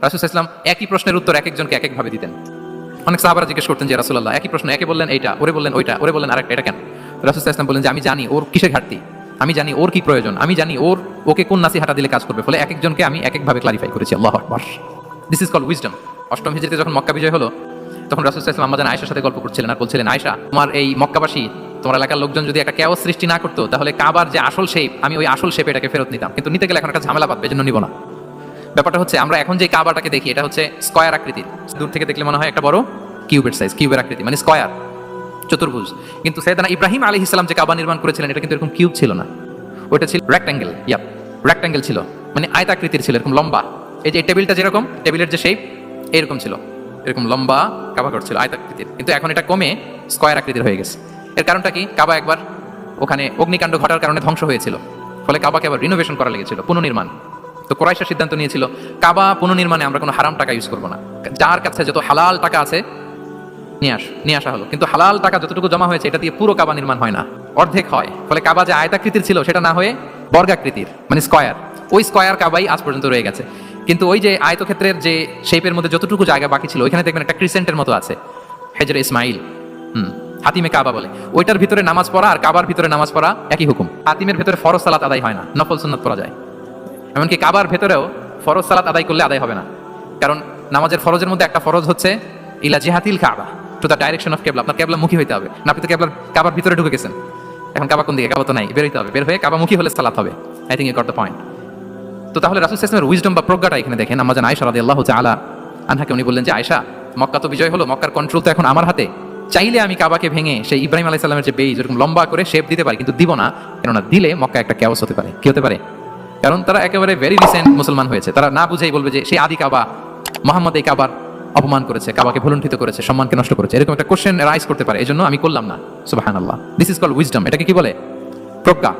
রাসূল সাল্লাল্লাহু আলাইহি ওয়াসাল্লাম একই প্রশ্নের উত্তর এক একজনকে এক এক ভাবে দিতেন। অনেক সাহাবারা জিজ্ঞেস করতেন যে রাসূলুল্লাহ একই প্রশ্ন, একে বললেন এইটা, ওরে বললেন ওইটা, ওরে বললেন আরেকটা, এটা কেন? রাসূল সাল্লাল্লাহু আলাইহি ওয়াসাল্লাম বললেন যে আমি জানি ওর কিসের ঘাটতি, আমি জানি ওর কি প্রয়োজন, আমি জানি ওকে কোন নাসিহাটা দিলে কাজ করবে, ফলে এক একজনকে আমি এক এক ভাবে ক্লারিফাই করেছি। আল্লাহু আকবার। This is called wisdom. অষ্টম হিজরিতে যখন মক্কা বিজয় হলো, তখন রাসূল সাল্লাল্লাহু আলাইহি ওয়াসাল্লাম আম্মা জান আয়েশার সাথে গল্প করছিলেন আর বলছিলেন, আয়েশা, তোমার এই মক্কাবাসী, তোমার এলাকার লোকজন যদি একটা কেওয়াস সৃষ্টি না করতো, তাহলে কাবার যে আসল শেপ, আমি ওই আসল শেপে এটাকে ফেরত নিতাম, কিন্তু নিতে গেলে এখন একটা ঝামেলা পাবে, এজন্য নিব না। ব্যাপারটা হচ্ছে আমরা এখন যে কাবাটাকে দেখি এটা হচ্ছে স্কয়ার আকৃতির, দূর থেকে দেখলে মনে হয় একটা বড় কিউবের সাইজ, কিউবের আকৃতি মানে স্কয়ার, চতুর্ভুজ। কিন্তু সাইয়েদনা ইব্রাহিম আলাইহিস সালাম যে কাবা নির্মাণ করেছিলেন এটা কিন্তু এরকম কিউব ছিল না, ওটা ছিল রেক্ট্যাঙ্গেল। রেক্ট্যাঙ্গেল ছিল, মানে আয়তাকৃতির ছিল, এরকম লম্বা। এই যে টেবিলটা যেরকম, টেবিলের যে শেপ এরকম ছিল, এরকম লম্বা কাবা ঘর ছিল আয়তাকৃতির, কিন্তু এখন এটা কমে স্কয়ার আকৃতির হয়ে গেছে। এর কারণটা কি? কাবা একবার ওখানে অগ্নিকাণ্ড ঘটার কারণে ধ্বংস হয়েছিল, ফলে কাবাকে আবার রিনোভেশন করা লেগেছিল, পুনর্নির্মাণ। তো কুরাইশরা সিদ্ধান্ত নিয়েছিল কাবা পুনর্নির্মাণে আমরা কোনো হারাম টাকা ইউজ করবো না, যার কাছে যত হালাল টাকা আছে নিয়ে আসা হলো। কিন্তু হালাল টাকা যতটুকু জমা হয়েছে এটা দিয়ে পুরো কাবা নির্মাণ হয় না, অর্ধেক হয়। ফলে কাবা যে আয়তাকৃতির ছিল সেটা না হয়ে বর্গাকৃতির, মানে স্কয়ার। ওই স্কয়ার কাবাই আজ পর্যন্ত রয়ে গেছে। কিন্তু ওই যে আয়তক্ষেত্রের যে শেপের মধ্যে যতটুকু জায়গা বাকি ছিল, ওইখানে দেখবেন একটা ক্রিসেন্টের মতো আছে, হেজরে ইসমাইল, হাতিমে কাবা বলে। ওইটার ভিতরে নামাজ পড়া আর কাবার ভিতরে নামাজ পড়া একই হুকুম। হাতিমের ভিতরে ফরজ সালাত আদায় হয় না, নফল সুন্নাত পড়া যায়। এমনকি কাবার ভেতরেও ফরজ সালাত আদায় করলে আদায় হবে না, কারণ নামাজের ফরজের মধ্যে একটা ফরজ হচ্ছে ইলা জিহাতিল কাবা, টু দ্য ডাইরেকশন অফ কেবলা। আপনার কেবলামুখী হইতে হবে না, আপনি তো কাবার ভিতরে ঢুকে গেছেন, এখন কাবা কোন দিকে? কাবা তো নাই, বের হইতে হবে, বের হয়ে কাবামুখী হলে সালাত হবে। I think you got the point. তো তাহলে রাসূল সাল্লাল্লাহু আলাইহি ওয়াসাল্লামের উইজডম বা প্রজ্ঞাটা এখানে দেখেন। আম্মা জান আয়েশা রাদিয়াল্লাহু তাআলা আনহাকে উনি বললেন যে, আয়েশা, মক্কা তো বিজয় হলো, মক্কার কন্ট্রোল তো এখন আমার হাতে, চাইলে আমি কাবাকে ভেঙে সেই ইব্রাহিম আলাইহিস সালামের যে বেইজ এরকম লম্বা করে শেপ দিতে পারি, কিন্তু দিব না, কেননা দিলে মক্কা একটা কেওয়াস হতে পারে। কি হতে পারে? কারণ তারা একেবারে ভেরি রিসেন্ট মুসলমান হয়েছে, তারা না বুঝেই বলবে যে সেই আদি কাবা, মুহাম্মদ এই কাবার অপমান করেছে, কাবাকে ভুলুণ্ঠিত করেছে, সম্মানকে নষ্ট করেছে, এরকম একটা কোশ্চেন রাইজ করতে পারে। এজন্য আমি করলাম না। সুবহানাল্লাহ। This is called wisdom. এটাকে কি বলে? প্রজ্ঞা।